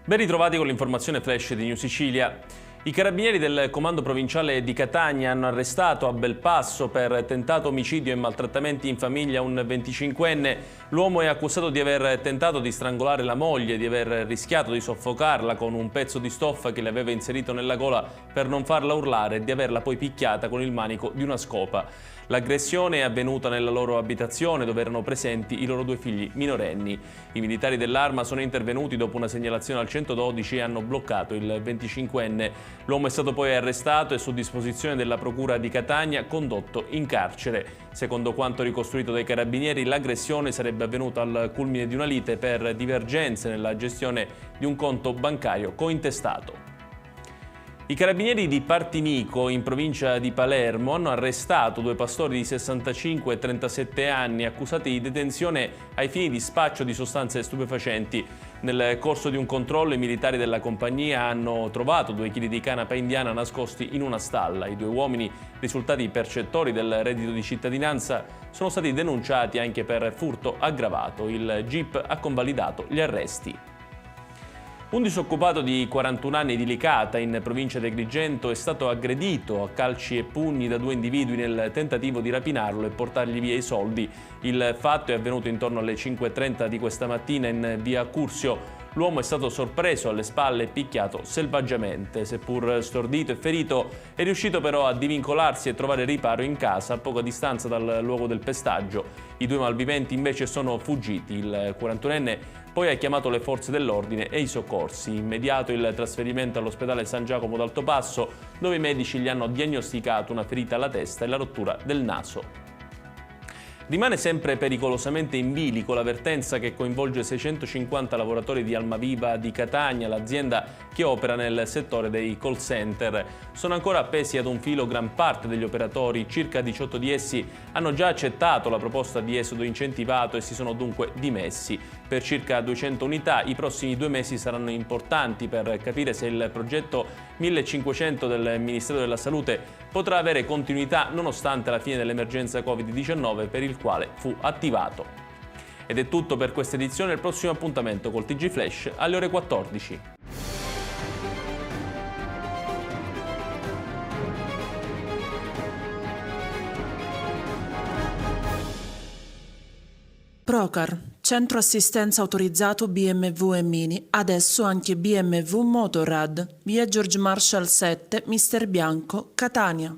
Ben ritrovati con l'informazione flash di New Sicilia. I carabinieri del comando provinciale di Catania hanno arrestato a Belpasso per tentato omicidio e maltrattamenti in famiglia un 25enne. L'uomo è accusato di aver tentato di strangolare la moglie, di aver rischiato di soffocarla con un pezzo di stoffa che le aveva inserito nella gola per non farla urlare e di averla poi picchiata con il manico di una scopa. L'aggressione è avvenuta nella loro abitazione dove erano presenti i loro due figli minorenni. I militari dell'Arma sono intervenuti dopo una segnalazione al 112 e hanno bloccato il 25enne. L'uomo è stato poi arrestato e su disposizione della Procura di Catania condotto in carcere. Secondo quanto ricostruito dai carabinieri, l'aggressione sarebbe avvenuta al culmine di una lite per divergenze nella gestione di un conto bancario cointestato. I carabinieri di Partinico, in provincia di Palermo, hanno arrestato due pastori di 65 e 37 anni accusati di detenzione ai fini di spaccio di sostanze stupefacenti. Nel corso di un controllo i militari della compagnia hanno trovato 2 kg di canapa indiana nascosti in una stalla. I due uomini, risultati percettori del reddito di cittadinanza, sono stati denunciati anche per furto aggravato. Il GIP ha convalidato gli arresti. Un disoccupato di 41 anni di Licata, in provincia di Agrigento, è stato aggredito a calci e pugni da 2 individui nel tentativo di rapinarlo e portargli via i soldi. Il fatto è avvenuto intorno alle 5:30 di questa mattina in via Curzio. L'uomo è stato sorpreso alle spalle e picchiato selvaggiamente. Seppur stordito e ferito, è riuscito però a divincolarsi e trovare riparo in casa a poca distanza dal luogo del pestaggio. I due malviventi invece sono fuggiti. Il 41enne poi ha chiamato le forze dell'ordine e i soccorsi. Immediato il trasferimento all'ospedale San Giacomo d'Altopasso, dove i medici gli hanno diagnosticato una ferita alla testa e la rottura del naso. Rimane sempre pericolosamente in bilico l'avvertenza che coinvolge 650 lavoratori di Almaviva di Catania, l'azienda che opera nel settore dei call center. Sono ancora appesi ad un filo gran parte degli operatori, circa 18 di essi hanno già accettato la proposta di esodo incentivato e si sono dunque dimessi. Per circa 200 unità i prossimi 2 mesi saranno importanti per capire se il progetto 1500 del Ministero della Salute potrà avere continuità nonostante la fine dell'emergenza Covid-19 per il quale fu attivato. Ed è tutto per questa edizione, il prossimo appuntamento col TG Flash alle ore 14. Procar, centro assistenza autorizzato BMW e Mini, adesso anche BMW Motorrad, via George Marshall 7, Mister Bianco, Catania.